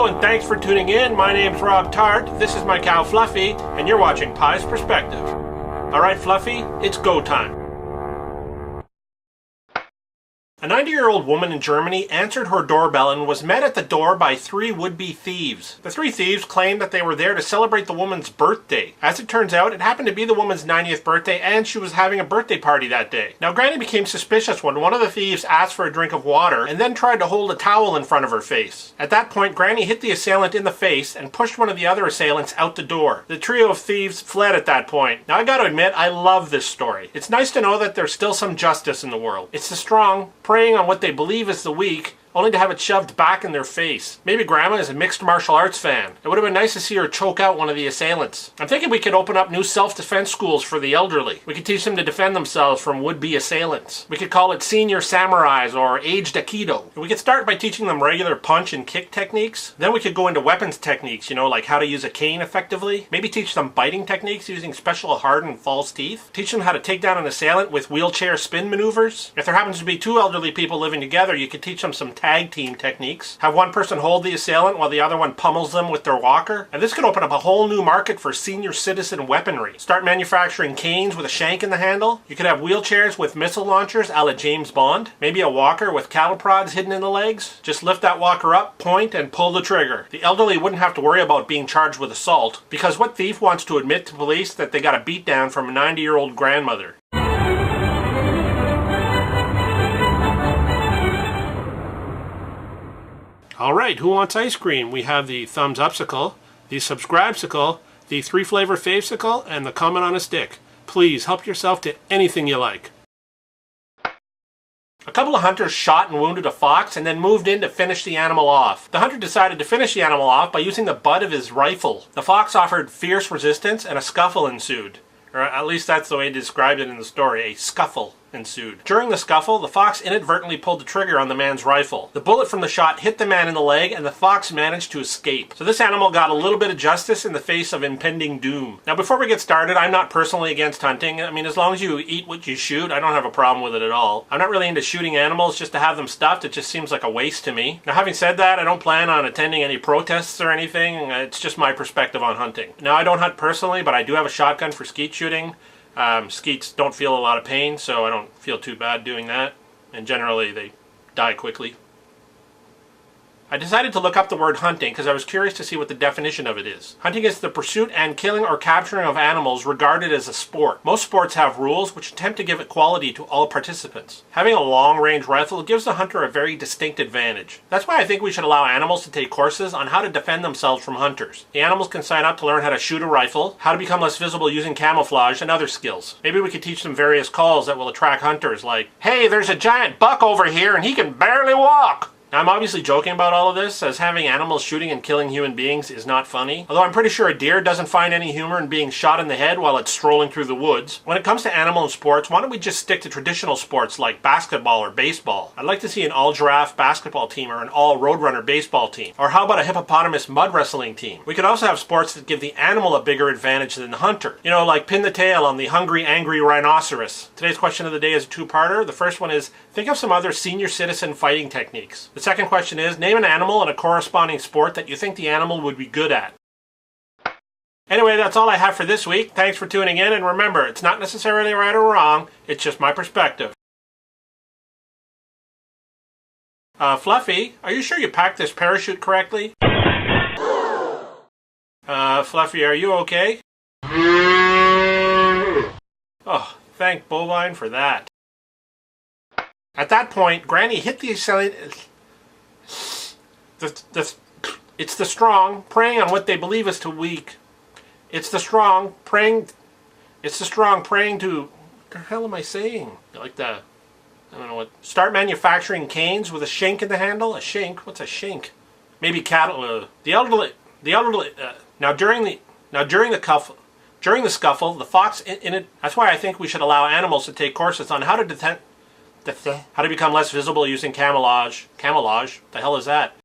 Hello and thanks for tuning in. My name's Rob Tart, this is my cow Fluffy, and you're watching Pie's Perspective. Alright Fluffy, it's go time. A 90-year-old woman in Germany answered her doorbell and was met at the door by three would-be thieves. The three thieves claimed that they were there to celebrate the woman's birthday. As it turns out, it happened to be the woman's 90th birthday and she was having a birthday party that day. Now Granny became suspicious when one of the thieves asked for a drink of water and then tried to hold a towel in front of her face. At that point, Granny hit the assailant in the face and pushed one of the other assailants out the door. The trio of thieves fled at that point. Now I gotta admit, I love this story. It's nice to know that there's still some justice in the world. It's the strong preying on what they believe is the weak, only to have it shoved back in their face. Maybe Grandma is a mixed martial arts fan. It would have been nice to see her choke out one of the assailants. I'm thinking we could open up new self-defense schools for the elderly. We could teach them to defend themselves from would-be assailants. We could call it senior samurais or aged aikido. We could start by teaching them regular punch and kick techniques. Then we could go into weapons techniques, like how to use a cane effectively. Maybe teach them biting techniques using special hardened false teeth. Teach them how to take down an assailant with wheelchair spin maneuvers. If there happens to be two elderly people living together, you could teach them some tag team techniques. Have one person hold the assailant while the other one pummels them with their walker. And this could open up a whole new market for senior citizen weaponry. Start manufacturing canes with a shank in the handle. You could have wheelchairs with missile launchers a la James Bond. Maybe a walker with cattle prods hidden in the legs. Just lift that walker up, point, and pull the trigger. The elderly wouldn't have to worry about being charged with assault, because what thief wants to admit to police that they got a beatdown from a 90-year-old grandmother? Alright, who wants ice cream? We have the thumbs upsicle, the subscribe-sicle, the 3-flavor fave-sicle, and the comment on a stick. Please help yourself to anything you like. A couple of hunters shot and wounded a fox and then moved in to finish the animal off. The hunter decided to finish the animal off by using the butt of his rifle. The fox offered fierce resistance and a scuffle ensued. Or at least that's the way he described it in the story, a scuffle ensued. During the scuffle, the fox inadvertently pulled the trigger on the man's rifle. The bullet from the shot hit the man in the leg and the fox managed to escape. So this animal got a little bit of justice in the face of impending doom. Now before we get started, I'm not personally against hunting. I mean, as long as you eat what you shoot, I don't have a problem with it at all. I'm not really into shooting animals just to have them stuffed. It just seems like a waste to me. Now having said that, I don't plan on attending any protests or anything. It's just my perspective on hunting. Now I don't hunt personally, but I do have a shotgun for skeet shooting. Skeets don't feel a lot of pain, so I don't feel too bad doing that, and generally they die quickly. I decided to look up the word hunting because I was curious to see what the definition of it is. Hunting is the pursuit and killing or capturing of animals regarded as a sport. Most sports have rules which attempt to give equality to all participants. Having a long-range rifle gives the hunter a very distinct advantage. That's why I think we should allow animals to take courses on how to defend themselves from hunters. The animals can sign up to learn how to shoot a rifle, how to become less visible using camouflage, and other skills. Maybe we could teach them various calls that will attract hunters like, "Hey, there's a giant buck over here and he can barely walk!" Now, I'm obviously joking about all of this, as having animals shooting and killing human beings is not funny. Although I'm pretty sure a deer doesn't find any humor in being shot in the head while it's strolling through the woods. When it comes to animal sports, why don't we just stick to traditional sports like basketball or baseball? I'd like to see an all-giraffe basketball team or an all-roadrunner baseball team. Or how about a hippopotamus mud wrestling team? We could also have sports that give the animal a bigger advantage than the hunter. Like pin the tail on the hungry, angry rhinoceros. Today's question of the day is a two-parter. The first one is, think of some other senior citizen fighting techniques. The second question is, name an animal and a corresponding sport that you think the animal would be good at. Anyway, that's all I have for this week. Thanks for tuning in, and remember, it's not necessarily right or wrong, it's just my perspective. Fluffy, are you sure you packed this parachute correctly? Fluffy, are you okay? Oh, thank bovine for that. At that point, Granny hit the assailant. It's the strong preying on what they believe is too weak. It's the strong preying to. What the hell am I saying? Like I don't know what. Start manufacturing canes with a shank in the handle. A shank? What's a shank? Maybe cattle. The elderly. Now during the scuffle, the fox in it. That's why I think we should allow animals to take courses on how to become less visible using camouflage. Camouflage? The hell is that?